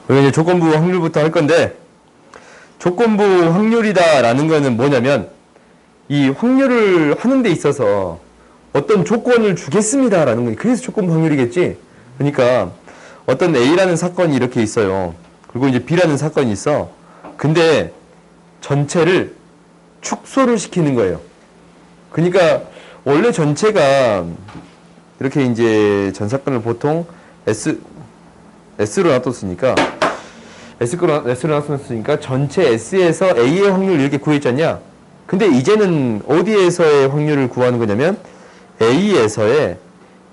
우리가 이제 조건부 확률부터 할 건데, 조건부 확률이다라는 거는 뭐냐면, 이 확률을 하는 데 있어서 어떤 조건을 주겠습니다라는 거니. 그래서 조건부 확률이겠지. 그러니까 어떤 A라는 사건이 이렇게 있어요. 그리고 이제 B라는 사건이 있어. 근데 전체를 축소를 시키는 거예요. 그러니까 원래 전체가 이렇게 이제 전 사건을 보통 S로 놔뒀으니까 S로 놔뒀으니까 전체 S에서 A의 확률 이렇게 구했잖냐. 근데 이제는 어디에서의 확률을 구하는 거냐면 A에서의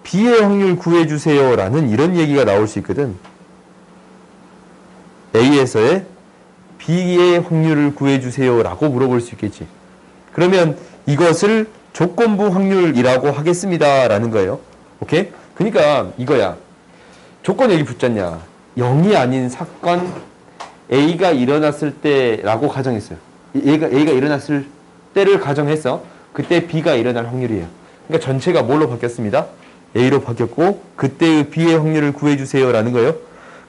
B의 확률 구해주세요 라는 이런 얘기가 나올 수 있거든. A에서의 B의 확률을 구해주세요 라고 물어볼 수 있겠지. 그러면 이것을 조건부 확률이라고 하겠습니다 라는 거예요. 오케이? 그러니까 이거야. 조건 여기 붙잖냐. 0이 아닌 사건 A가 일어났을 때라고 가정했어요. A가 일어났을 때를 가정했어. 그때 B가 일어날 확률이에요. 그러니까 전체가 뭘로 바뀌었습니다? A로 바뀌었고 그때의 B의 확률을 구해주세요 라는 거예요.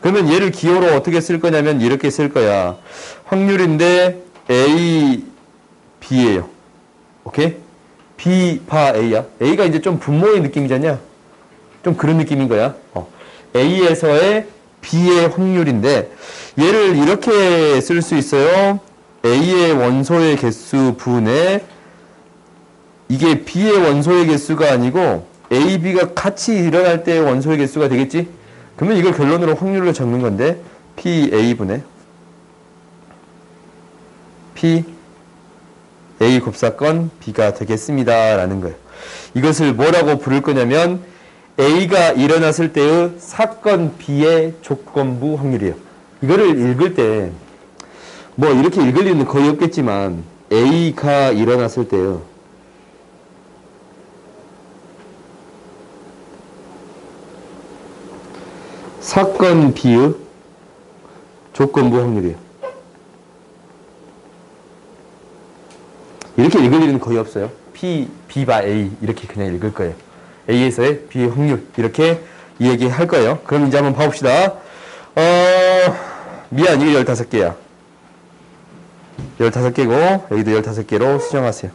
그러면 얘를 기호로 어떻게 쓸 거냐면 이렇게 쓸 거야. 확률인데 A, B예요. 오케이? B 바 A야. A가 이제 좀 분모의 느낌이잖냐? 좀 그런 느낌인 거야. A에서의 B의 확률인데 얘를 이렇게 쓸 수 있어요. A의 원소의 개수 분의 이게 B의 원소의 개수가 아니고 A, B가 같이 일어날 때의 원소의 개수가 되겠지? 그러면 이걸 결론으로 확률로 적는 건데 PA분의 P A 곱사건 B가 되겠습니다 라는 거예요. 이것을 뭐라고 부를 거냐면 A가 일어났을 때의 사건 B의 조건부 확률이에요. 이거를 읽을 때 뭐 이렇게 읽을 일은 거의 없겠지만 A가 일어났을 때의 사건 B의 조건부 확률이에요. 이렇게 읽을 일은 거의 없어요. P, B 바 A 이렇게 그냥 읽을 거예요. A에서의 B의 확률 이렇게 얘기할 거예요. 그럼 이제 한번 봐봅시다. 미안 이게 15개야. 15개고 여기도 15개로 수정하세요.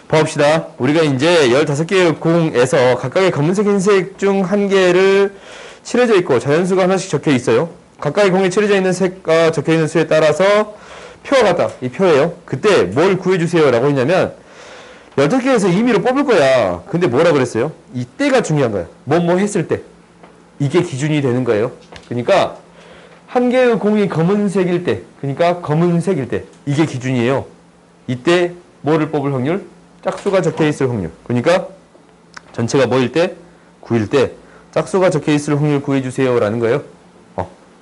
봐봅시다. 우리가 이제 15개의 공에서 각각의 검은색, 흰색 중 한 개를 칠해져 있고 자연수가 하나씩 적혀 있어요. 각각의 공에 칠해져 있는 색과 적혀 있는 수에 따라서 표와 같다. 이 표예요. 그때 뭘 구해주세요 라고 했냐면 15개에서 임의로 뽑을 거야. 근데 뭐라 그랬어요? 이때가 중요한 거야. 뭐 했을 때. 이게 기준이 되는 거예요. 그러니까 한 개의 공이 검은색일 때, 그러니까 검은색일 때 이게 기준이에요. 이때 뭐를 뽑을 확률? 짝수가 적혀있을 확률. 그러니까 전체가 뭐일 때? 9일 때 짝수가 적혀있을 확률 구해주세요 라는 거예요.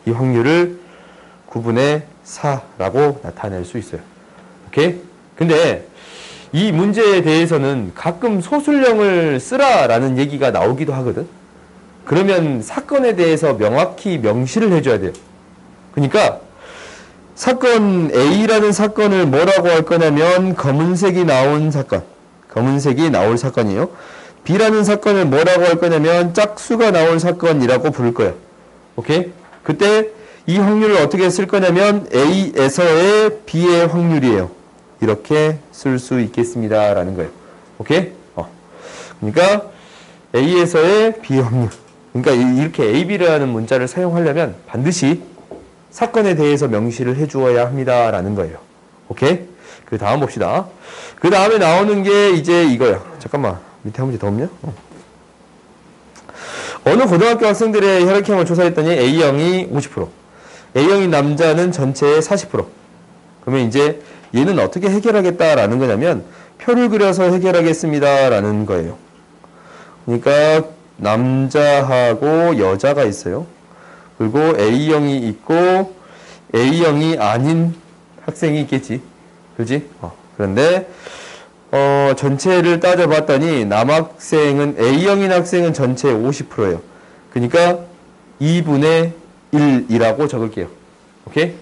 이 확률을 9분의 4라고 나타낼 수 있어요. 오케이? 근데 이 문제에 대해서는 가끔 소술령을 쓰라 라는 얘기가 나오기도 하거든. 그러면 사건에 대해서 명확히 명시를 해줘야 돼요. 그러니까 사건 A라는 사건을 뭐라고 할 거냐면 검은색이 나온 사건. 검은색이 나올 사건이에요. B라는 사건을 뭐라고 할 거냐면 짝수가 나올 사건이라고 부를 거예요. 오케이? 그때 이 확률을 어떻게 쓸 거냐면 A에서의 B의 확률이에요. 이렇게 쓸 수 있겠습니다 라는 거예요. 오케이? 그러니까 A에서의 B의 확률. 그러니까 이렇게 AB라는 문자를 사용하려면 반드시 사건에 대해서 명시를 해주어야 합니다 라는 거예요. 오케이? 그 다음 봅시다. 그 다음에 나오는 게 이제 이거야. 잠깐만 밑에 한 문제 더 없냐? 어느 고등학교 학생들의 혈액형을 조사했더니 A형이 50%, A형인 남자는 전체의 40%. 그러면 이제 얘는 어떻게 해결하겠다라는 거냐면 표를 그려서 해결하겠습니다 라는 거예요. 그러니까 남자하고 여자가 있어요. 그리고 A형이 있고 A형이 아닌 학생이 있겠지. 그지? 그런데 전체를 따져봤더니 남학생은 A형인 학생은 전체의 50%예요. 그러니까 2분의 1이라고 적을게요. 오케이?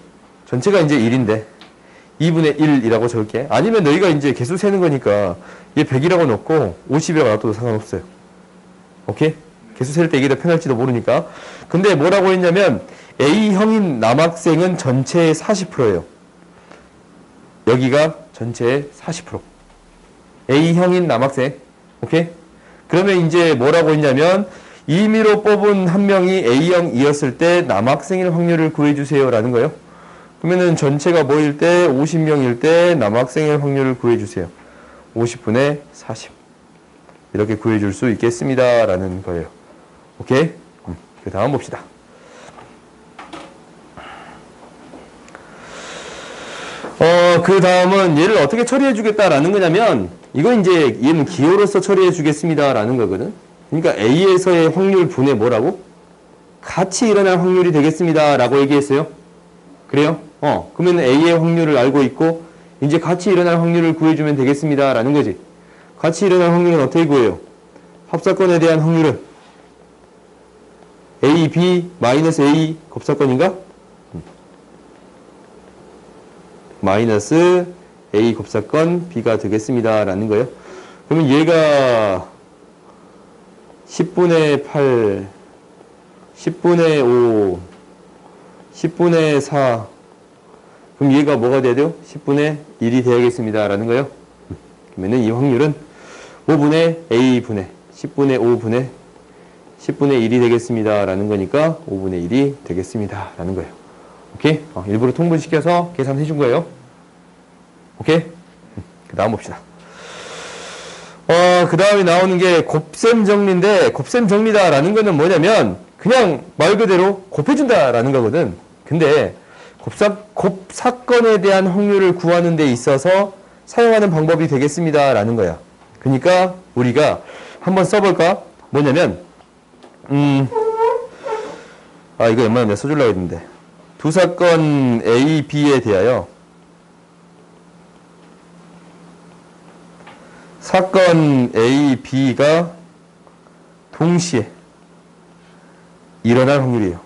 전체가 이제 1인데 2분의 1이라고 적을게. 아니면 너희가 이제 개수 세는 거니까 얘 100이라고 넣고 50이라고 놔둬도 상관없어요. 오케이? 개수 셀 때 이게 더 편할지도 모르니까. 근데 뭐라고 했냐면 A형인 남학생은 전체의 40%예요. 여기가 전체의 40%. A형인 남학생. 오케이? 그러면 이제 뭐라고 했냐면 임의로 뽑은 한 명이 A형이었을 때 남학생일 확률을 구해주세요 라는 거예요. 그러면은 전체가 뭐일 때 50명일 때 남학생일 확률을 구해주세요. 50분의 40. 이렇게 구해줄 수 있겠습니다 라는 거예요. 오케이? 그 다음 봅시다. 그 다음은 얘를 어떻게 처리해 주겠다라는 거냐면, 이건 이제 얘는 기호로서 처리해 주겠습니다라는 거거든. 그러니까 A에서의 확률 분의 뭐라고? 같이 일어날 확률이 되겠습니다라고 얘기했어요. 그래요? 그러면 A의 확률을 알고 있고, 이제 같이 일어날 확률을 구해주면 되겠습니다라는 거지. 같이 일어날 확률은 어떻게 구해요? 합사건에 대한 확률은 A, B, 마이너스 A 곱사건인가? 마이너스 A 곱사건 B가 되겠습니다 라는 거예요. 그러면 얘가 10분의 8, 10분의 5, 10분의 4. 그럼 얘가 뭐가 돼야 돼요? 10분의 1이 돼야겠습니다 라는 거예요. 그러면 이 확률은 5분의 A분의 10분의 5분의 10분의 1이 되겠습니다 라는 거니까 5분의 1이 되겠습니다 라는 거예요. 오케이? 일부러 통분시켜서 계산해 준 거예요. 오케이? 그 다음 봅시다. 그 다음에 나오는 게 곱셈 정리인데, 곱셈 정리다라는 거는 뭐냐면, 그냥 말 그대로 곱해준다라는 거거든. 근데, 곱사건에 대한 확률을 구하는 데 있어서 사용하는 방법이 되겠습니다라는 거야. 그러니까, 우리가 한번 써볼까? 뭐냐면, 이거 웬만하면 내가 써주려고 했는데. 두 사건 A, B에 대하여 사건 A, B가 동시에 일어날 확률이에요.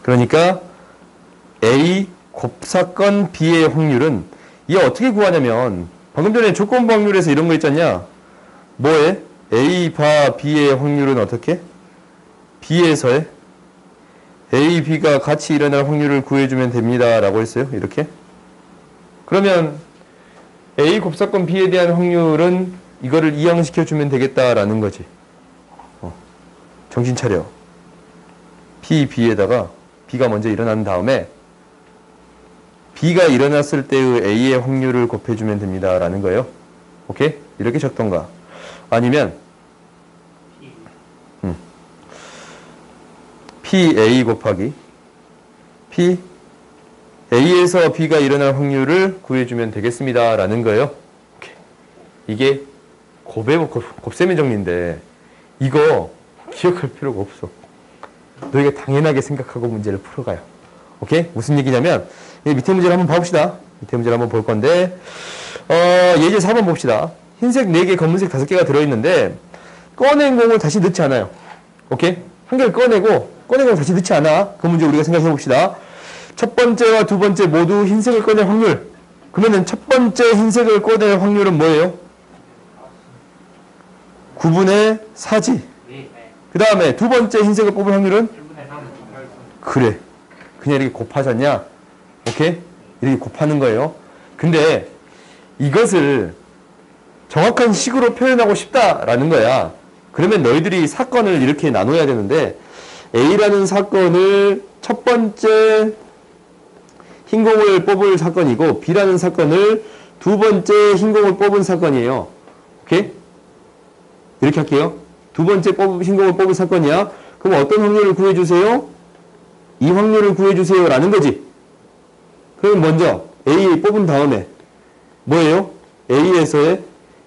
그러니까 A 곱사건 B의 확률은 이게 어떻게 구하냐면 방금 전에 조건부 확률에서 이런 거 있잖냐. 뭐에? A 바 B의 확률은 어떻게? B에서의 A, B가 같이 일어날 확률을 구해주면 됩니다 라고 했어요. 이렇게. 그러면 A 곱사건 B에 대한 확률은 이거를 이항시켜주면 되겠다라는 거지. 정신 차려. P, B에다가 B가 먼저 일어난 다음에 B가 일어났을 때의 A의 확률을 곱해주면 됩니다라는 거예요. 오케이? 이렇게 적던가. 아니면 PA 곱하기 P A에서 B가 일어날 확률을 구해주면 되겠습니다 라는 거예요. 오케이. 이게 곱셈의 정리인데 이거 기억할 필요가 없어. 너희가 당연하게 생각하고 문제를 풀어가요. 오케이? 무슨 얘기냐면 밑에 문제를 한번 봐봅시다. 밑에 문제를 한번 볼 건데 예제 4번 봅시다. 흰색 4개, 검은색 5개가 들어있는데 꺼낸 공을 다시 넣지 않아요. 오케이? 한 개를 꺼내고 다시 넣지 않아. 그 문제 우리가 생각해 봅시다. 첫 번째와 두 번째 모두 흰색을 꺼낼 확률. 그러면은 첫 번째 흰색을 꺼낼 확률은 뭐예요? 9분의 4지. 그 다음에 두 번째 흰색을 뽑을 확률은? 그래. 그냥 이렇게 곱하잖냐? 오케이? 이렇게 곱하는 거예요. 근데 이것을 정확한 식으로 표현하고 싶다라는 거야. 그러면 너희들이 사건을 이렇게 나눠야 되는데 A라는 사건을 첫 번째 흰공을 뽑을 사건이고 B라는 사건을 두 번째 흰공을 뽑은 사건이에요. 오케이? 이렇게 할게요. 두 번째 흰공을 뽑은 사건이야. 그럼 어떤 확률을 구해주세요? 이 확률을 구해주세요 라는 거지. 그럼 먼저 A 뽑은 다음에 뭐예요? A에서의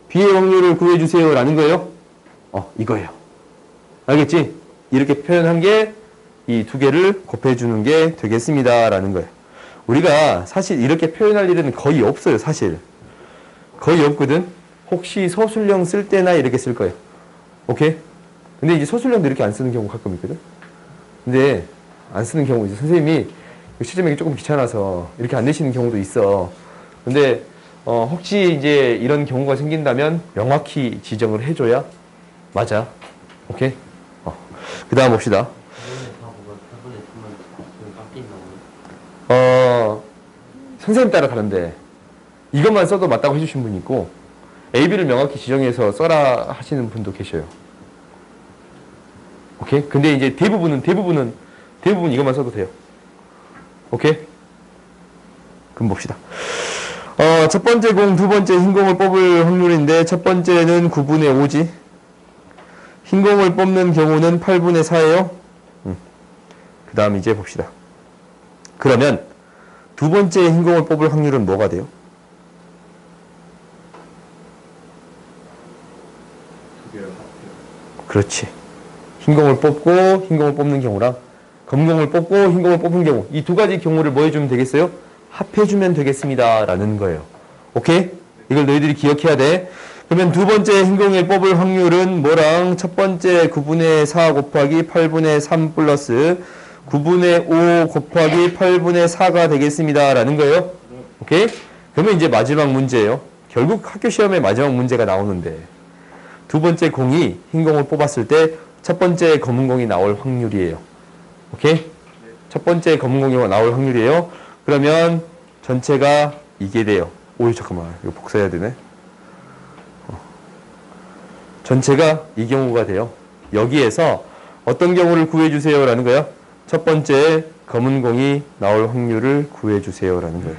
B의 확률을 구해주세요 라는 거예요. 이거예요. 알겠지? 이렇게 표현한 게 이 두 개를 곱해주는 게 되겠습니다 라는 거예요. 우리가 사실 이렇게 표현할 일은 거의 없어요. 사실 거의 없거든. 혹시 서술형 쓸 때나 이렇게 쓸 거예요. 오케이? 근데 이제 서술형도 이렇게 안 쓰는 경우가 가끔 있거든. 근데 안 쓰는 경우 이제 선생님이 시점이 조금 귀찮아서 이렇게 안 내시는 경우도 있어. 근데 혹시 이제 이런 경우가 생긴다면 명확히 지정을 해줘야 맞아. 오케이? 그 다음 봅시다. 선생님 따라 다른데 이것만 써도 맞다고 해주신 분이 있고 A, B를 명확히 지정해서 써라 하시는 분도 계셔요. 오케이? 근데 이제 대부분 이것만 써도 돼요. 오케이? 그럼 봅시다. 첫 번째 공, 두 번째 흰 공을 뽑을 확률인데 첫 번째는 9분의 5지. 흰 공을 뽑는 경우는 8분의 4예요. 그 다음 이제 봅시다. 그러면 두 번째 흰 공을 뽑을 확률은 뭐가 돼요? 그렇지. 흰 공을 뽑고 흰 공을 뽑는 경우랑 검은 공을 뽑고 흰 공을 뽑는 경우 이 두 가지 경우를 뭐 해주면 되겠어요? 합해주면 되겠습니다 라는 거예요. 오케이? 이걸 너희들이 기억해야 돼. 그러면 두 번째 흰 공을 뽑을 확률은 뭐랑 첫 번째 9분의 4 곱하기 8분의 3 플러스 9분의 5 곱하기 8분의 4가 되겠습니다 라는 거예요. 오케이? 그러면 이제 마지막 문제예요. 결국 학교 시험에 마지막 문제가 나오는데 두 번째 공이 흰 공을 뽑았을 때 첫 번째 검은 공이 나올 확률이에요. 오케이? 첫 번째 검은 공이 나올 확률이에요. 그러면 전체가 이게 돼요. 오이 잠깐만 이거 복사해야 되네. 전체가 이 경우가 돼요. 여기에서 어떤 경우를 구해주세요 라는 거야? 첫 번째 검은 공이 나올 확률을 구해주세요 라는 거예요.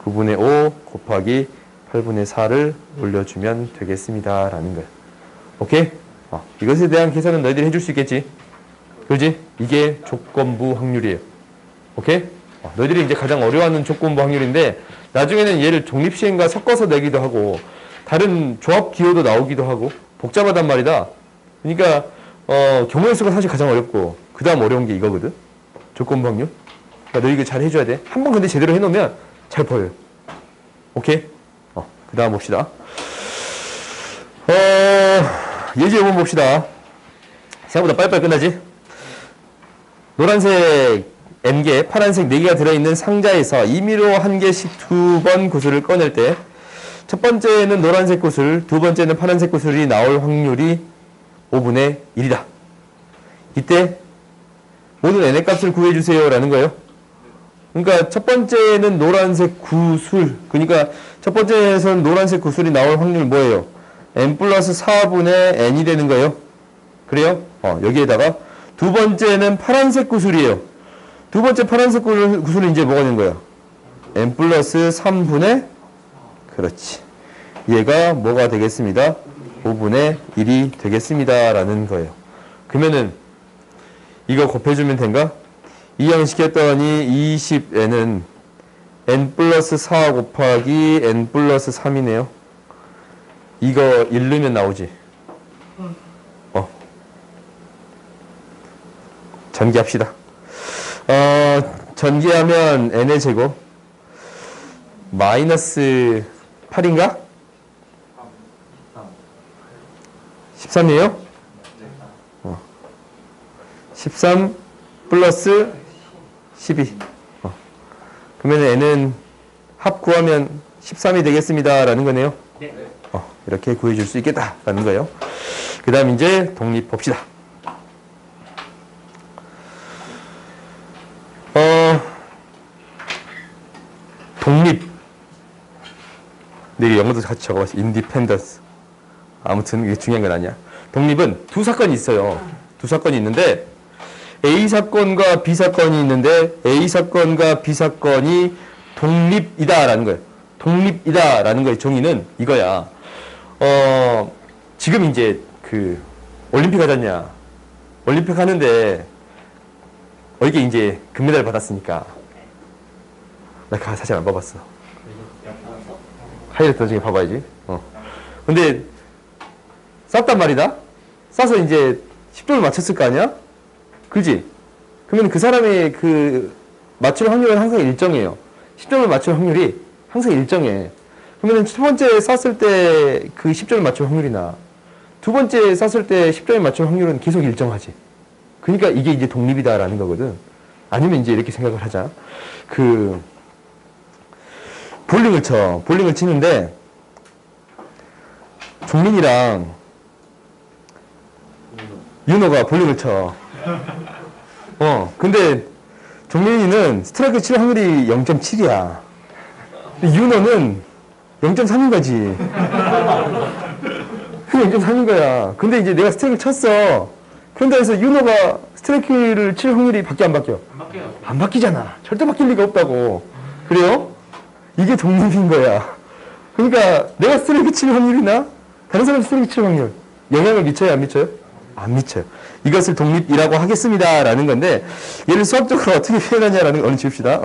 9분의 5 곱하기 8분의 4를 올려주면 되겠습니다 라는 거예요. 오케이? 이것에 대한 계산은 너희들이 해줄 수 있겠지? 그렇지? 이게 조건부 확률이에요. 오케이? 너희들이 이제 가장 어려워하는 조건부 확률인데 나중에는 얘를 독립시행과 섞어서 내기도 하고 다른 조합 기호도 나오기도 하고 복잡하단 말이다. 그러니까 경우의 수가 사실 가장 어렵고 그 다음 어려운 게 이거거든. 조건부 확률. 그러니까 너희 이거 잘 해줘야 돼. 한 번 근데 제대로 해놓으면 잘 보여요. 오케이? 그 다음 봅시다. 예제 5번 봅시다. 생각보다 빨리빨리 끝나지? 노란색 N개, 파란색 4개가 들어있는 상자에서 임의로 한 개씩 2번 구슬을 꺼낼 때 첫 번째는 노란색 구슬, 두 번째는 파란색 구슬이 나올 확률이 5분의 1이다. 이때 모든 n의 값을 구해주세요 라는 거예요. 그러니까 첫 번째는 노란색 구슬, 그러니까 첫 번째에서는 노란색 구슬이 나올 확률 뭐예요? n 플러스 4분의 n이 되는 거예요. 그래요? 여기에다가 두 번째는 파란색 구슬이에요. 두 번째 파란색 구슬은 이제 뭐가 되는 거야? n 플러스 3분의 그렇지. 얘가 뭐가 되겠습니다? 5분의 1이 되겠습니다 라는 거예요. 그러면은 이거 곱해주면 된가? 이항시켰더니 20n은 n 플러스 4 곱하기 n 플러스 3이네요. 이거 1 넣으면 나오지. 전개합시다. 전개하면 n의 제곱 마이너스 8인가? 13이에요? 13 플러스 12. 그러면 n은 합 구하면 13이 되겠습니다 라는 거네요. 이렇게 구해줄 수 있겠다 라는 거예요. 그 다음 이제 독립 봅시다. 독립. 내가 영어도 같이 적어봤어. independence. 아무튼 이게 중요한 건 아니야. 독립은 두 사건이 있어요. 두 사건이 있는데 A 사건과 B 사건이 있는데 A 사건과 B 사건이 독립이다라는 거예요. 독립이다라는 거의 정의는 이거야. 지금 이제 그 올림픽 하잖냐. 올림픽 하는데 이게 이제 금메달 받았으니까 나 사실 안 봐봤어. 하이라이트 나중에 봐봐야지. 근데 쌌단 말이다. 싸서 이제 10점을 맞췄을 거 아니야? 그지? 그러면 그 사람의 그 맞출 확률은 항상 일정해요. 10점을 맞출 확률이 항상 일정해. 그러면 첫 번째 쌌을 때 그 10점을 맞출 확률이나 두 번째 쌌을 때 10점을 맞출 확률은 계속 일정하지. 그러니까 이게 이제 독립이다라는 거거든. 아니면 이제 이렇게 생각을 하자. 볼링을 쳐. 볼링을 치는데 종민이랑 윤호가 볼링을 쳐. 근데 종민이는 스트라이크 칠 확률이 0.7이야. 윤호는 0.3인 거지. 0.3인 거야. 근데 이제 내가 스트라이크를 쳤어. 그런다 해서 윤호가 스트라이크를 칠 확률이 바뀌어, 안 바뀌어? 안 바뀌어요. 안 바뀌잖아. 절대 바뀔 리가 없다고. 그래요? 이게 독립인 거야. 그러니까 내가 스트라이크 칠 확률이나 다른 사람 스트라이크 칠 확률 영향을 미쳐요, 안 미쳐요? 안 미쳐요. 이것을 독립이라고 하겠습니다 라는 건데, 얘를 수학적으로 어떻게 표현하냐라는 거 오늘 지웁시다.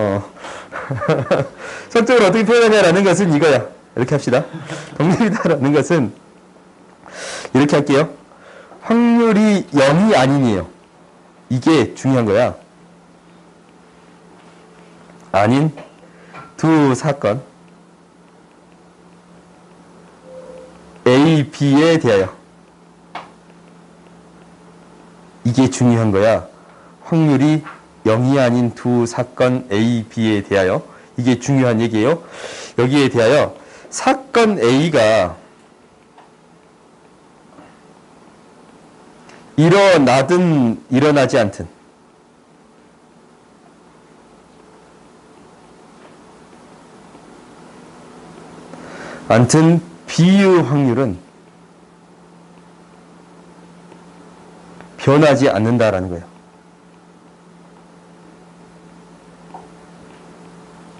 수학적으로 어떻게 표현하냐라는 것은 이거야. 이렇게 합시다. 독립이다라는 것은 이렇게 할게요. 확률이 0이 아닌이에요. 이게 중요한 거야. 아닌 두 사건 A, B에 대하여. 이게 중요한 거야. 확률이 0이 아닌 두 사건 A, B에 대하여. 이게 중요한 얘기예요. 여기에 대하여 사건 A가 일어나든 일어나지 않든 B의 확률은 변하지 않는다라는 거예요.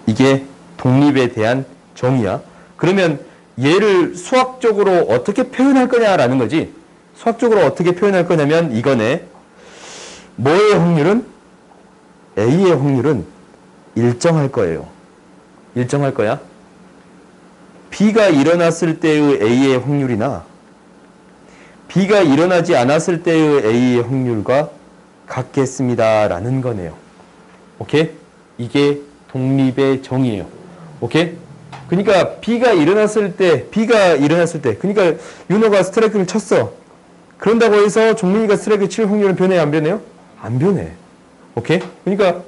이게 독립에 대한 정의야. 그러면 얘를 수학적으로 어떻게 표현할 거냐라는 거지. 수학적으로 어떻게 표현할 거냐면 이거네. 뭐의 확률은? A의 확률은 일정할 거예요. 일정할 거야. B가 일어났을 때의 A의 확률이나 B가 일어나지 않았을 때의 A의 확률과 같겠습니다라는 거네요. 오케이? 이게 독립의 정의예요. 오케이? 그러니까 B가 일어났을 때, 그러니까 윤호가 스트라이크를 쳤어. 그런다고 해서 종민이가 스트라이크 칠 확률은 변해요, 안 변해요? 안 변해. 오케이? 그러니까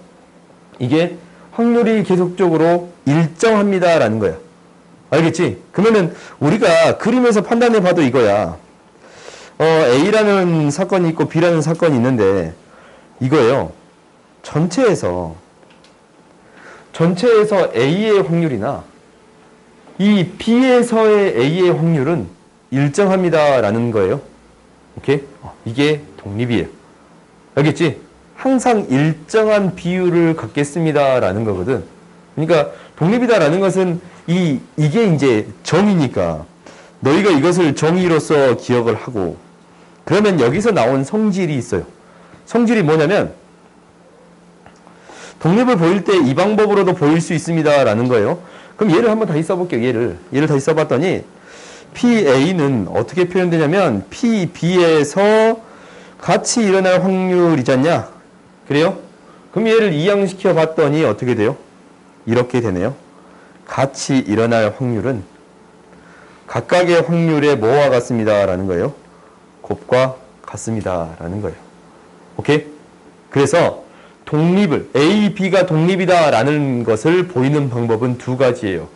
이게 확률이 계속적으로 일정합니다라는 거야. 알겠지? 그러면은 우리가 그림에서 판단해 봐도 이거야. A라는 사건이 있고 B라는 사건이 있는데 이거예요. 전체에서 A의 확률이나 이 B에서의 A의 확률은 일정합니다라는 거예요. 오케이? 이게 독립이에요. 알겠지? 항상 일정한 비율을 갖겠습니다라는 거거든. 그러니까 독립이다라는 것은 이게 이제 정의니까 너희가 이것을 정의로서 기억을 하고, 그러면 여기서 나온 성질이 있어요. 성질이 뭐냐면 독립을 보일 때 이 방법으로도 보일 수 있습니다라는 거예요. 그럼 얘를 한번 다시 써볼게요. 얘를 다시 써봤더니 PA는 어떻게 표현되냐면 PB에서 같이 일어날 확률이지 않냐? 그래요? 그럼 얘를 이항시켜 봤더니 어떻게 돼요? 이렇게 되네요. 같이 일어날 확률은 각각의 확률의 뭐와 같습니다 라는 거예요. 곱과 같습니다 라는 거예요. 오케이? 그래서 독립을, A, B가 독립이다 라는 것을 보이는 방법은 두 가지예요.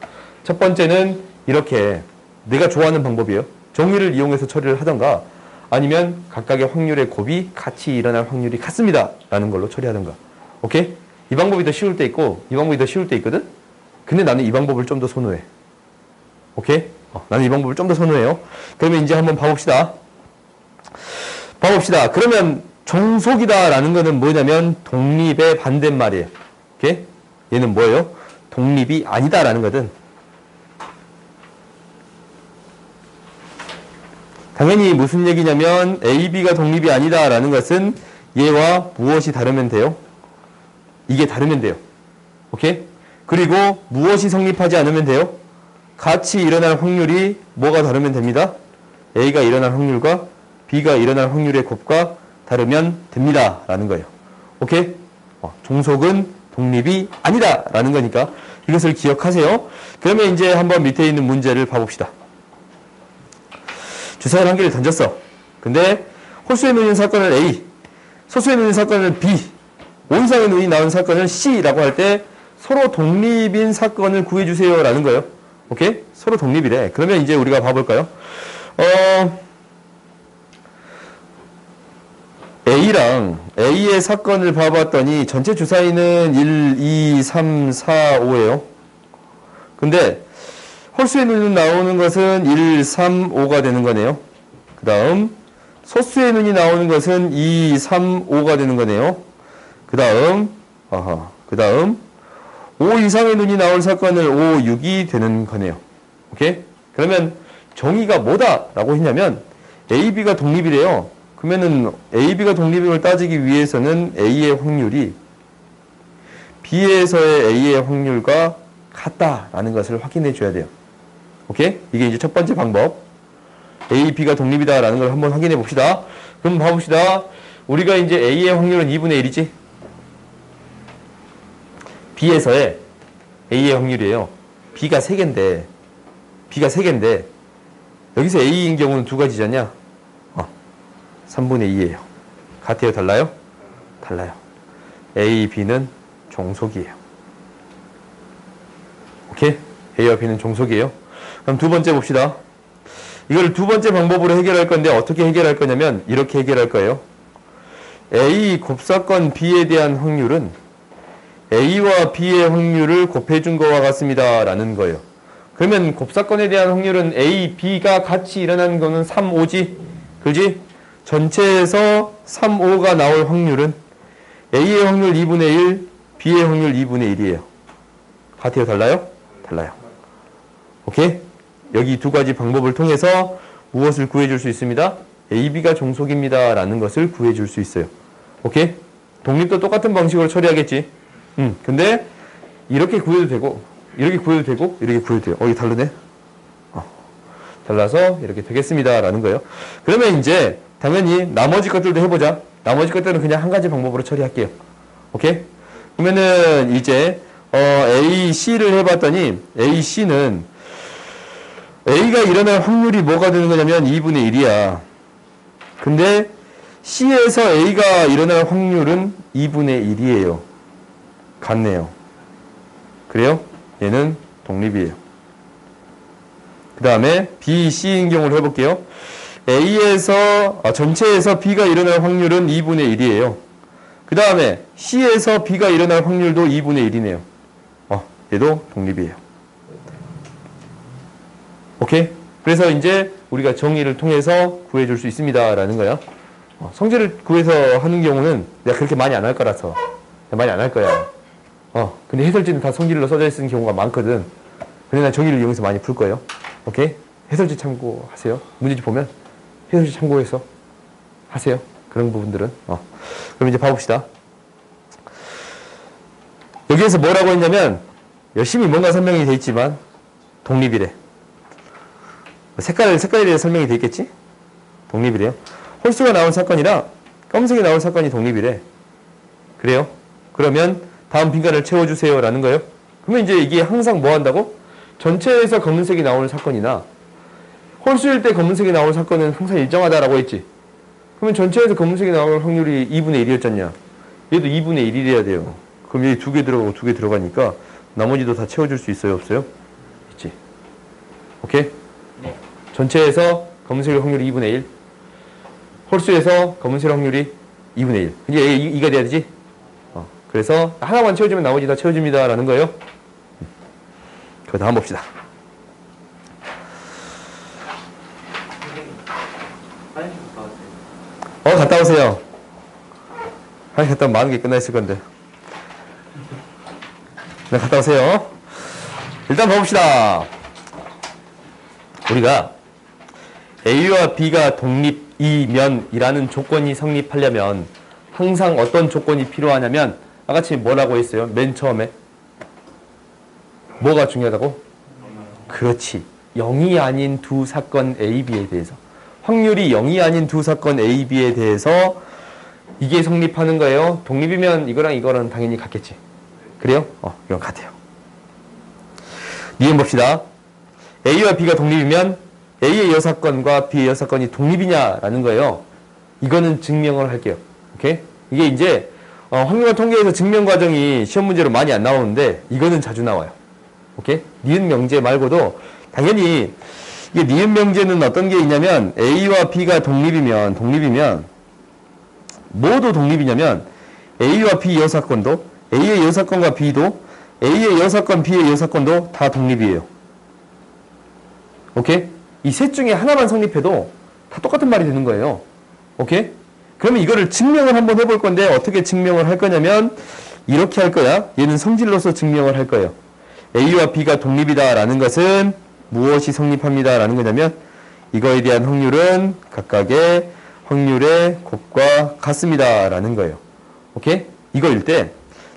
첫 번째는 이렇게 내가 좋아하는 방법이에요. 정의를 이용해서 처리를 하던가, 아니면 각각의 확률의 곱이 같이 일어날 확률이 같습니다 라는 걸로 처리하던가. 오케이? 이 방법이 더 쉬울 때 있고 이 방법이 더 쉬울 때 있거든? 근데 나는 이 방법을 좀 더 선호해. 오케이? 나는 이 방법을 좀 더 선호해요. 그러면 이제 한번 봐봅시다. 그러면 종속이다 라는 거는 뭐냐면 독립의 반대말이에요. 오케이? 얘는 뭐예요? 독립이 아니다 라는 거든. 당연히 무슨 얘기냐면 A, B가 독립이 아니다 라는 것은 얘와 무엇이 다르면 돼요? 이게 다르면 돼요. 오케이? 그리고 무엇이 성립하지 않으면 돼요? 같이 일어날 확률이 뭐가 다르면 됩니다. A가 일어날 확률과 B가 일어날 확률의 곱과 다르면 됩니다 라는 거예요. 오케이? 종속은 독립이 아니다 라는 거니까 이것을 기억하세요. 그러면 이제 한번 밑에 있는 문제를 봐봅시다. 주사위 한 개를 던졌어. 근데 홀수의 눈인 사건을 A, 소수의 눈인 사건을 B, 온상의 눈이 나온 사건을 C라고 할 때 서로 독립인 사건을 구해주세요 라는 거예요. 오케이? 서로 독립이래. 그러면 이제 우리가 봐볼까요? A랑 A의 사건을 봐봤더니 전체 주사위는 1, 2, 3, 4, 5예요. 근데 홀수의 눈이 나오는 것은 1, 3, 5가 되는 거네요. 그 다음 소수의 눈이 나오는 것은 2, 3, 5가 되는 거네요. 그 다음 5 이상의 눈이 나올 사건을 5, 6이 되는 거네요. 오케이? 그러면 정의가 뭐다? 라고 했냐면 A, B가 독립이래요. 그러면은 A, B가 독립임을 따지기 위해서는 A의 확률이 B에서의 A의 확률과 같다라는 것을 확인해 줘야 돼요. 오케이? 이게 이제 첫 번째 방법. A, B가 독립이다라는 걸 한번 확인해 봅시다. 그럼 봐봅시다. 우리가 이제 A의 확률은 2분의 1이지? B에서의 A의 확률이에요. B가 3개인데, 여기서 A인 경우는 두 가지잖냐? 3분의 2예요. 같아요? 달라요? 달라요. A, B는 종속이에요. 오케이? A와 B는 종속이에요. 그럼 두 번째 봅시다. 이걸 두 번째 방법으로 해결할 건데 어떻게 해결할 거냐면 이렇게 해결할 거예요. A 곱사건 B에 대한 확률은 A와 B의 확률을 곱해준 것과 같습니다. 라는 거예요. 그러면 곱사건에 대한 확률은 A, B가 같이 일어나는 거는 3, 5지? 그지? 전체에서 3, 5가 나올 확률은 A의 확률 2분의 1, B의 확률 2분의 1이에요. 같아요? 달라요? 달라요. 오케이? 여기 두 가지 방법을 통해서 무엇을 구해줄 수 있습니다? A, B가 종속입니다. 라는 것을 구해줄 수 있어요. 오케이? 독립도 똑같은 방식으로 처리하겠지? 근데 이렇게 구해도 되고 이렇게 구해도 되고 이렇게 구해도 돼요. 이게 다르네? 달라서 이렇게 되겠습니다. 라는 거예요. 그러면 이제 당연히 나머지 것들도 해보자. 나머지 것들은 그냥 한 가지 방법으로 처리할게요. 오케이? 그러면은 이제 A, C를 해봤더니 A, C는 A가 일어날 확률이 뭐가 되는 거냐면 2분의 1이야. 근데 C에서 A가 일어날 확률은 2분의 1이에요. 같네요. 그래요? 얘는 독립이에요. 그 다음에 B, C인 경우를 해볼게요. A에서 전체에서 B가 일어날 확률은 2분의 1이에요. 그 다음에 C에서 B가 일어날 확률도 2분의 1이네요. 얘도 독립이에요. 오케이? 그래서 이제 우리가 정의를 통해서 구해줄 수 있습니다. 라는 거야. 성질을 구해서 하는 경우는 내가 그렇게 많이 안 할 거라서. 많이 안 할 거야. 근데 해설지는 다 성질로 써져 있는 경우가 많거든. 근데 난 정의를 이용해서 많이 풀 거예요. 오케이? 해설지 참고하세요. 문제집 보면 해설지 참고해서 하세요. 그런 부분들은. 그럼 이제 봐봅시다. 여기에서 뭐라고 했냐면 열심히 뭔가 설명이 돼 있지만 독립이래. 색깔에 설명이 돼 있겠지? 독립이래요. 홀수가 나온 사건이라 검은색이 나온 사건이 독립이래. 그래요? 그러면 다음 빈칸을 채워주세요. 라는 거예요. 그러면 이제 이게 항상 뭐 한다고? 전체에서 검은색이 나오는 사건이나 홀수일 때 검은색이 나오는 사건은 항상 일정하다라고 했지. 그러면 전체에서 검은색이 나올 확률이 2분의 1이었잖냐. 얘도 2분의 1이래야 돼요. 그럼 여기 2개 들어가고 2개 들어가니까 나머지도 다 채워줄 수 있어요? 없어요? 있지. 오케이? 네. 전체에서 검은색 확률이 2분의 1. 홀수에서 검은색 확률이 2분의 1. 이제 2가 돼야 되지? 그래서 하나만 채워주면 나머지 다 채워줍니다. 라는 거예요. 그 다음 봅시다. 갔다 오세요. 갔다 오면 많은 게 끝나 있을 건데. 네, 갔다 오세요. 일단 봐봅시다. 우리가 A와 B가 독립이면이라는 조건이 성립하려면 항상 어떤 조건이 필요하냐면 아까같이 뭐라고 했어요? 맨 처음에 뭐가 중요하다고? 그렇지. 0이 아닌 두 사건 A, B에 대해서 확률이 0이 아닌 두 사건 A, B에 대해서 이게 성립하는 거예요. 독립이면 이거랑 이거랑 당연히 같겠지. 그래요? 이건 같아요. 니은 봅시다. A와 B가 독립이면 A의 여사건과 B의 여사건이 독립이냐라는 거예요. 이거는 증명을 할게요. 오케이? 이게 이제 확률과 통계에서 증명 과정이 시험 문제로 많이 안 나오는데 이거는 자주 나와요. 오케이? 니은 명제 말고도 당연히 이게 니은 명제는 어떤 게 있냐면 A와 B가 독립이면 모두 독립이냐면 A와 B 여사건도 A의 여사건과 B도 A의 여사건, B의 여사건도 다 독립이에요. 오케이? 이 셋 중에 하나만 성립해도 다 똑같은 말이 되는 거예요. 오케이? 그러면 이거를 증명을 한번 해볼 건데 어떻게 증명을 할 거냐면 이렇게 할 거야. 얘는 성질로서 증명을 할 거예요. A와 B가 독립이다라는 것은 무엇이 성립합니다라는 거냐면 이거에 대한 확률은 각각의 확률의 곱과 같습니다라는 거예요. 오케이? 이거일 때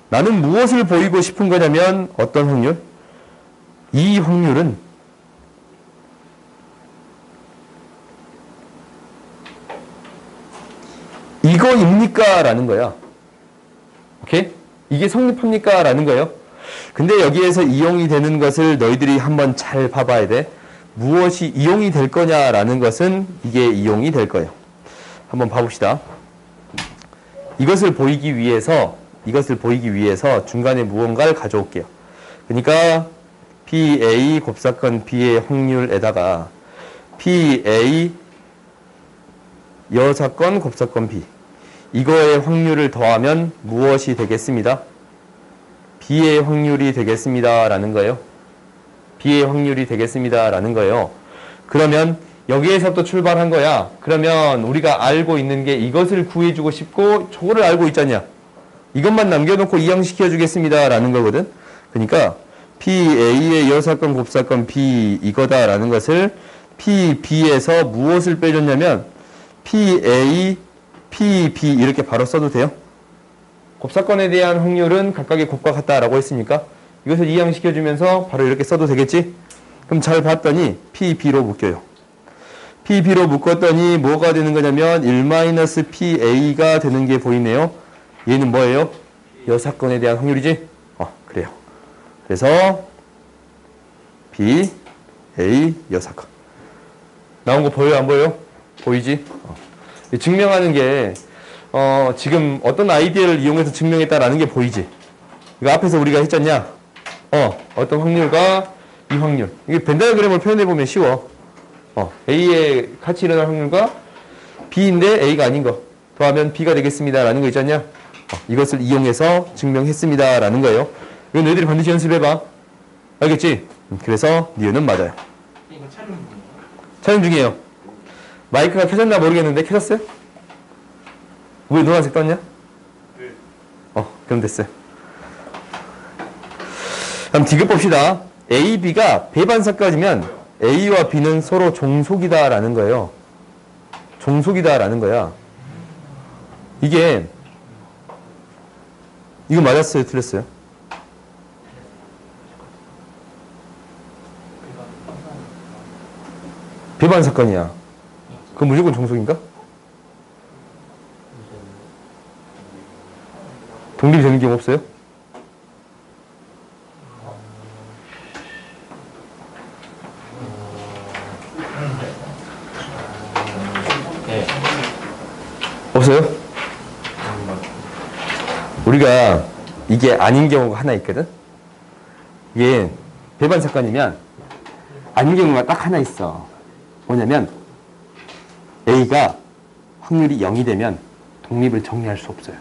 나는 무엇을 보이고 싶은 거냐면 어떤 확률? 이 확률은 이거입니까? 라는 거야. 오케이? 이게 성립합니까? 라는 거예요. 근데 여기에서 이용이 되는 것을 너희들이 한번 잘 봐봐야 돼. 무엇이 이용이 될 거냐라는 것은 이게 이용이 될 거예요. 한번 봐봅시다. 이것을 보이기 위해서 중간에 무언가를 가져올게요. 그러니까 PA 곱사건 B의 확률에다가 PA 여사건 곱사건 B 이거의 확률을 더하면 무엇이 되겠습니다? B의 확률이 되겠습니다 라는 거예요. B의 확률이 되겠습니다 라는 거예요. 그러면 여기에서부터 출발한 거야. 그러면 우리가 알고 있는 게 이것을 구해주고 싶고 저거를 알고 있잖냐. 이것만 남겨놓고 이항시켜 주겠습니다 라는 거거든. 그러니까 PA의 여사건 곱사건 B 이거다라는 것을 PB에서 무엇을 빼줬냐면 PA, PB 이렇게 바로 써도 돼요. 곱사건에 대한 확률은 각각의 곱과 같다라고 했으니까 이것을 이항시켜주면서 바로 이렇게 써도 되겠지? 그럼 잘 봤더니 PB로 묶여요. PB로 묶었더니 뭐가 되는 거냐면 1-PA가 되는 게 보이네요. 얘는 뭐예요? 여사건에 대한 확률이지? 그래요. 그래서 B, A, 여사건. 나온 거 보여요? 안 보여요? 보이지? 증명하는 게 지금 어떤 아이디어를 이용해서 증명했다라는 게 보이지? 이거 앞에서 우리가 했잖냐? 어떤 확률과 이 확률. 이게 벤 다이어그램을 표현해보면 쉬워. A의 같이 일어날 확률과 B인데 A가 아닌 거. 더하면 B가 되겠습니다. 라는 거 있잖냐? 이것을 이용해서 증명했습니다. 라는 거예요. 이거 너희들이 반드시 연습해봐. 알겠지? 그래서 니은은 맞아요. 이거 촬영 중이에요? 촬영 중이에요. 마이크가 켜졌나 모르겠는데 켜졌어요? 왜 노란색 떴냐? 네. 그럼 됐어요. 그럼 디귿 봅시다. A, B가 배반사까지면 A와 B는 서로 종속이다라는 거예요. 종속이다라는 거야. 이거 맞았어요? 틀렸어요? 배반사건이야. 그건 무조건 종속인가? 독립이 되는 경우 없어요? 네. 없어요? 우리가 이게 아닌 경우가 하나 있거든? 이게 배반 사건이면 아닌 경우가 딱 하나 있어. 뭐냐면 A가 확률이 0이 되면 독립을 정리할 수 없어요.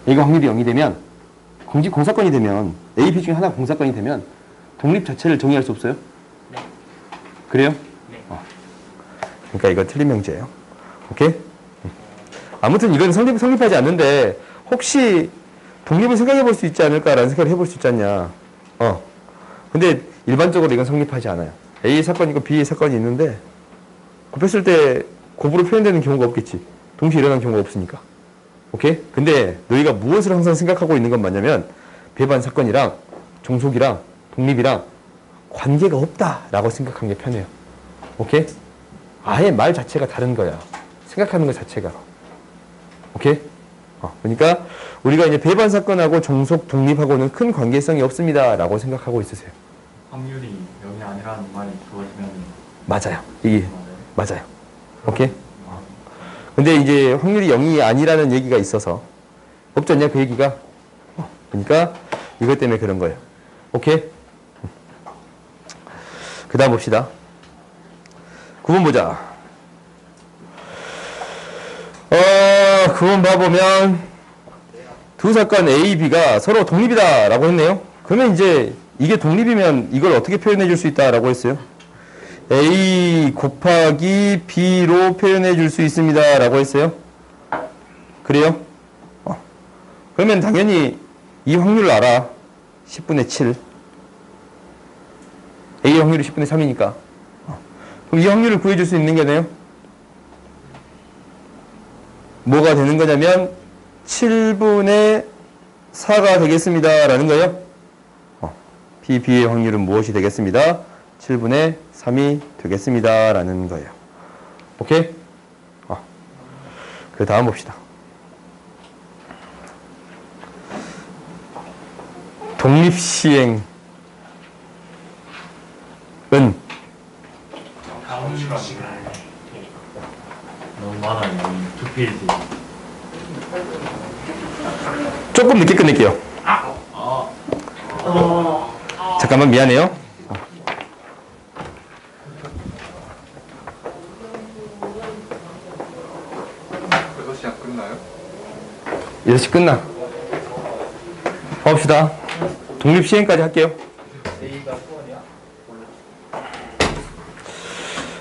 A가 확률이 0이 되면 공사건이 되면 A, B 중에 하나가 공사건이 되면 독립 자체를 정의할 수 없어요? 네. 그래요? 네. 그러니까 이거 틀린 명제예요. 오케이? 아무튼 이건 성립하지 않는데 혹시 독립을 생각해 볼 수 있지 않을까라는 생각을 해볼 수 있지 않냐. 근데 일반적으로 이건 성립하지 않아요. A 사건이 있고 B 사건이 있는데 곱했을 때 곱으로 표현되는 경우가 없겠지. 동시에 일어나는 경우가 없으니까. 오케이? 근데 너희가 무엇을 항상 생각하고 있는 건 맞냐면 배반 사건이랑 종속이랑 독립이랑 관계가 없다라고 생각한 게 편해요. 오케이? 아예 말 자체가 다른 거야. 생각하는 것 자체가. 오케이? 그러니까 우리가 이제 배반 사건하고 종속 독립하고는 큰 관계성이 없습니다라고 생각하고 있으세요. 확률이 0이 아니라는 말이 주어지면 맞아요. 이게 맞아요. 오케이? 근데 이제 확률이 0이 아니라는 얘기가 있어서 없지 않냐 그 얘기가? 그러니까 이것 때문에 그런 거예요. 오케이? 그 다음 봅시다. 9번 보자. 그건 봐보면 두 사건 A, B가 서로 독립이다라고 했네요. 그러면 이제 이게 독립이면 이걸 어떻게 표현해 줄 수 있다라고 했어요? A 곱하기 B로 표현해 줄 수 있습니다라고 했어요. 그래요? 그러면 당연히 이 확률을 알아. 10분의 7. A의 확률이 10분의 3이니까. 그럼 이 확률을 구해줄 수 있는 게네요. 뭐가 되는 거냐면 7분의 4가 되겠습니다. 라는 거예요. P, B의 확률은 무엇이 되겠습니다. 7분의 3이 되겠습니다. 라는 거예요. 오케이? 그 다음 봅시다. 독립시행은 다음 시간에 너무 많아요. 두 필드. 조금 늦게 끝낼게요. 잠깐만 미안해요. 6시 안 끝나요? 6시 끝나. 봅시다. 독립시행까지 할게요.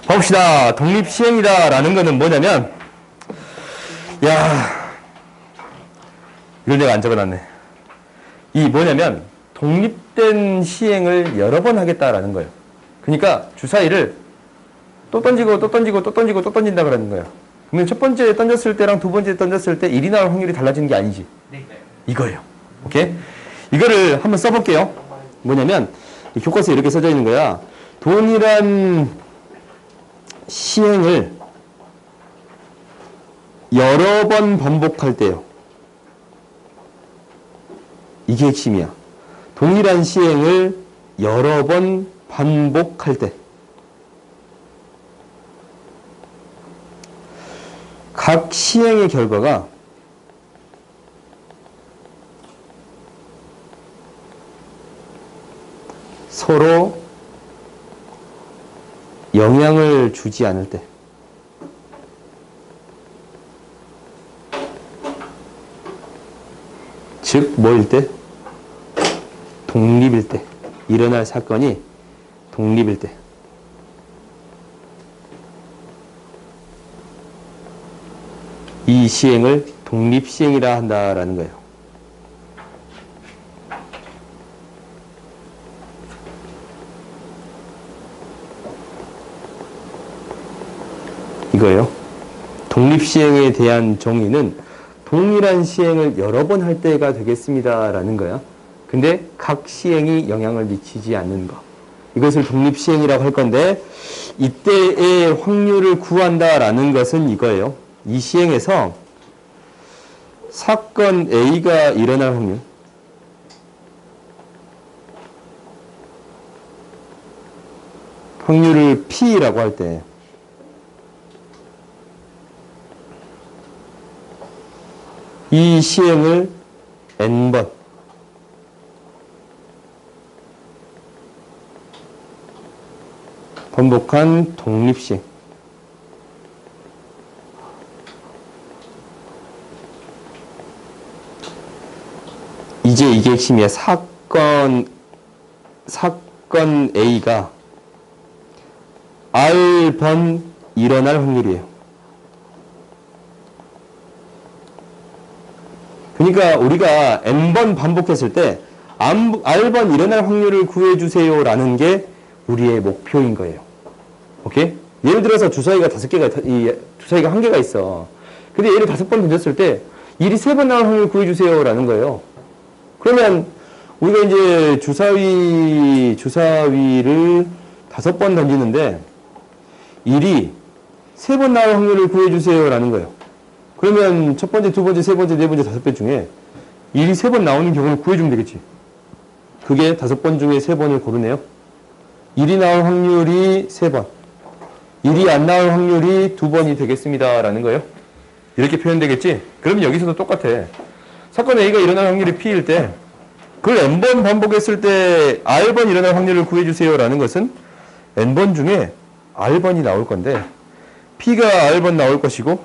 봅시다. 독립시행이다 라는 거는 뭐냐면, 이걸 내가 안 적어놨네. 이 뭐냐면 독립된 시행을 여러 번 하겠다라는 거예요. 그러니까 주사위를 또 던지고 또 던지고 또 던지고 또 던진다 그러는 거예요. 그러면 첫 번째 던졌을 때랑 두 번째 던졌을 때 1이 나올 확률이 달라지는 게 아니지. 이거예요. 오케이? 이거를 한번 써볼게요. 뭐냐면 교과서에 이렇게 써져 있는 거야. 동일한 시행을 여러 번 반복할 때요. 이게 핵심이야. 동일한 시행을 여러 번 반복할 때 각 시행의 결과가 서로 영향을 주지 않을 때, 즉 뭐일 때? 독립일 때. 일어날 사건이 독립일 때. 이 시행을 독립시행이라 한다라는 거예요. 이거예요. 독립시행에 대한 정의는 동일한 시행을 여러 번 할 때가 되겠습니다 라는 거야. 근데 각 시행이 영향을 미치지 않는 거. 이것을 독립시행이라고 할 건데 이때의 확률을 구한다라는 것은 이거예요. 이 시행에서 사건 A가 일어날 확률, 확률을 P라고 할 때 이 시행을 N번 반복한 독립시행, 이제 이게 핵심이야. 사건 A가 R번 일어날 확률이에요. 그러니까 우리가 N번 반복했을 때 R번 일어날 확률을 구해주세요 라는 게 우리의 목표인 거예요. 오케이? 예를 들어서 주사위가 5개가, 주사위가 1개가 있어. 근데 얘를 5번 던졌을 때 일이 3번 나올 확률을 구해주세요 라는 거예요. 그러면 우리가 이제 주사위를 5번 던지는데 일이 3번 나올 확률을 구해주세요 라는 거예요. 그러면 첫 번째, 두 번째, 세 번째, 네 번째, 5번 중에 일이 3번 나오는 경우를 구해주면 되겠지. 그게 5번 중에 3번을 고르네요. 일이 나올 확률이 3번. 일이 안 나올 확률이 2번이 되겠습니다 라는 거예요. 이렇게 표현되겠지? 그러면 여기서도 똑같아. 사건 A가 일어날 확률이 P일 때 그걸 N번 반복했을 때 R번 일어날 확률을 구해주세요 라는 것은 N번 중에 R번이 나올 건데 P가 R번 나올 것이고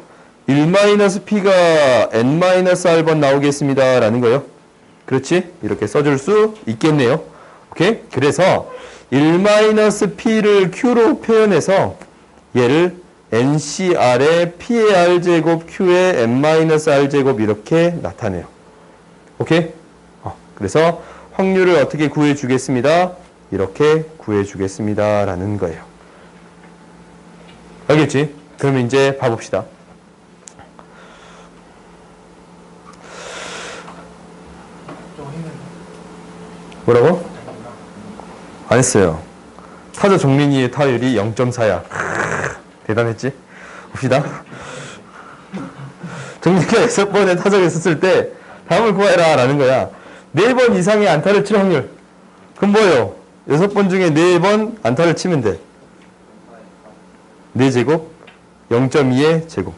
1-P가 n-r번 나오겠습니다. 라는 거예요. 그렇지? 이렇게 써줄 수 있겠네요. 오케이? 그래서 1-P를 Q로 표현해서 얘를 NCR의 P의 R제곱 Q의 n-R제곱 이렇게 나타내요. 오케이? 그래서 확률을 어떻게 구해주겠습니다. 이렇게 구해주겠습니다. 라는 거예요. 알겠지? 그러면 이제 봐봅시다. 뭐라고? 안 했어요. 타자 종민이의 타율이 0.4야. 대단했지? 봅시다. 종민이가 6번의 타석에 섰을 때 다음을 구해라 라는 거야. 4번 이상의 안타를 칠 확률. 그럼 뭐예요? 6번 중에 4번 안타를 치면 돼. 4제곱 0.2의 제곱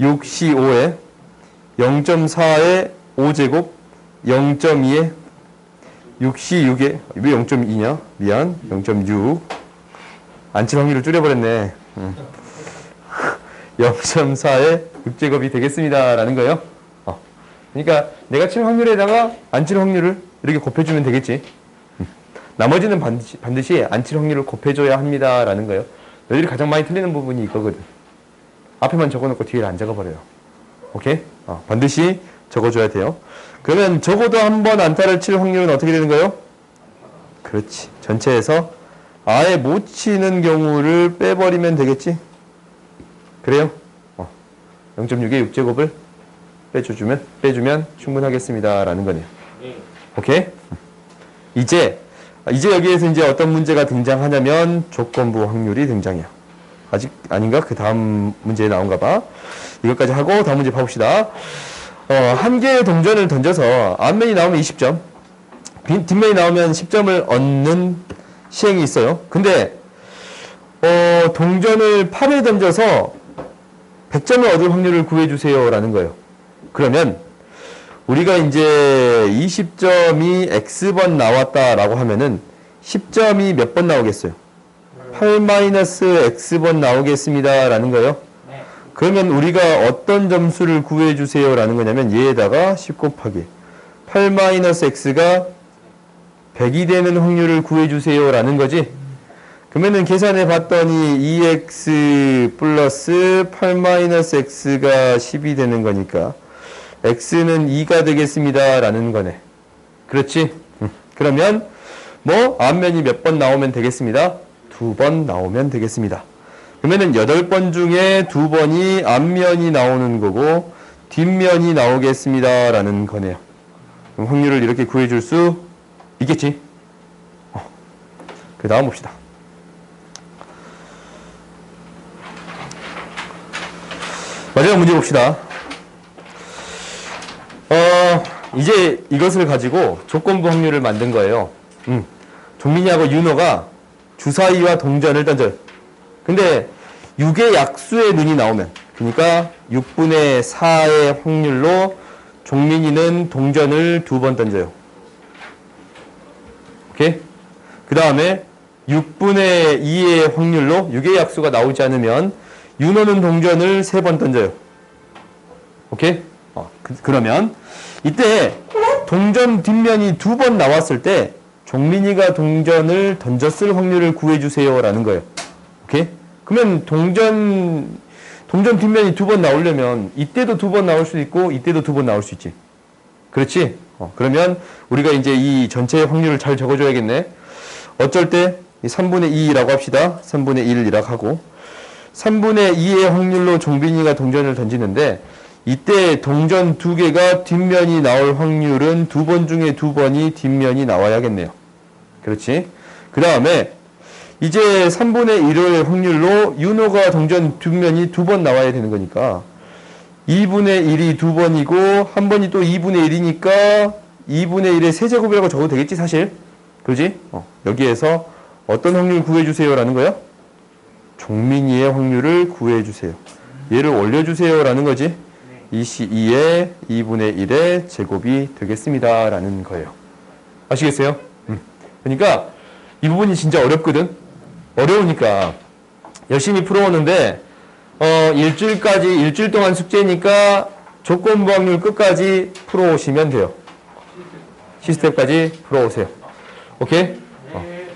6C5에 0.4의 5제곱 0.2의 6C6에 왜 0.2냐? 미안 0.6 안 칠 확률을 줄여버렸네. 0.4의 6제곱이 되겠습니다 라는 거예요. 그러니까 내가 칠 확률에다가 안 칠 확률을 이렇게 곱해주면 되겠지. 나머지는 반드시 안 칠 확률을 곱해줘야 합니다 라는 거예요. 너희들이 가장 많이 틀리는 부분이 이거거든. 앞에만 적어놓고 뒤를 안 적어버려요. 오케이? 반드시 적어줘야 돼요. 그러면 적어도 한 번 안타를 칠 확률은 어떻게 되는 거예요? 그렇지. 전체에서 아예 못 치는 경우를 빼버리면 그래요? 0.6의 6제곱을 빼주면 충분하겠습니다. 라는 거네요. 오케이? 이제 여기에서 이제 어떤 문제가 등장하냐면 조건부 확률이 등장해요. 아직 아닌가? 그 다음 문제에 나온가 봐. 이것까지 하고 다음 문제 봐봅시다. 한 개의 동전을 던져서 앞면이 나오면 20점, 뒷면이 나오면 10점을 얻는 시행이 있어요. 근데 동전을 8에 던져서 100점을 얻을 확률을 구해주세요 라는 거예요. 그러면 우리가 이제 20점이 X번 나왔다라고 하면은 10점이 몇 번 나오겠어요? 8-X번 나오겠습니다 라는 거예요. 그러면 우리가 어떤 점수를 구해주세요 라는 거냐면 얘에다가 10 곱하기 8-X가 100이 되는 확률을 구해주세요 라는 거지. 그러면은 계산해 봤더니 2x 플러스 8-x가 10이 되는 거니까 x는 2가 되겠습니다 라는 거네. 그렇지? 그러면 뭐 앞면이 몇 번 나오면 되겠습니다. 2번 나오면 되겠습니다. 그러면은 8번 중에 2번이 앞면이 나오는 거고 뒷면이 나오겠습니다 라는 거네요. 그럼 확률을 이렇게 구해줄 수 있겠지? 그 다음 봅시다. 마지막 문제 봅시다. 이제 이것을 가지고 조건부 확률을 만든 거예요. 종민이하고 윤호가 주사위와 동전을 던져요. 근데 6의 약수의 눈이 나오면, 그러니까 6분의 4의 확률로 종민이는 동전을 2번 던져요. 오케이? 그 다음에 6분의 2의 확률로 6의 약수가 나오지 않으면 윤호는 동전을 3번 던져요. 오케이? 그러면 이때 동전 뒷면이 2번 나왔을 때 종민이가 동전을 던졌을 확률을 구해주세요 라는 거예요. 오케이? 그러면 동전 뒷면이 2번 나오려면 이때도 2번 나올 수 있고 이때도 2번 나올 수 있지. 그렇지? 그러면 우리가 이제 이 전체의 확률을 잘 적어줘야겠네. 어쩔 때 3분의 2라고 합시다. 3분의 1이라고 하고 3분의 2의 확률로 종빈이가 동전을 던지는데 이때 동전 2개가 뒷면이 나올 확률은 2번 중에 2번이 뒷면이 나와야겠네요. 그렇지? 그 다음에 이제 3분의 1의 확률로 윤호가 동전 뒷면이 2번 나와야 되는 거니까 2분의 1이 2번이고 한 번이 또 2분의 1이니까 2분의 1의 세제곱이라고 적어도 되겠지 사실. 그렇지? 여기에서 어떤 확률 구해주세요 라는 거야? 종민이의 확률을 구해주세요. 얘를 올려주세요 라는 거지. 2C2의 2분의 1의 제곱이 되겠습니다 라는 거예요. 아시겠어요? 그러니까 이 부분이 진짜 어렵거든. 어려우니까 열심히 풀어오는데 일주일 동안 숙제니까 조건부 확률 끝까지 풀어오시면 돼요. 시스템까지 풀어오세요. 오케이?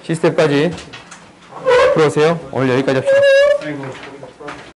시스템까지 풀어오세요. 오늘 여기까지 합시다. 아이고.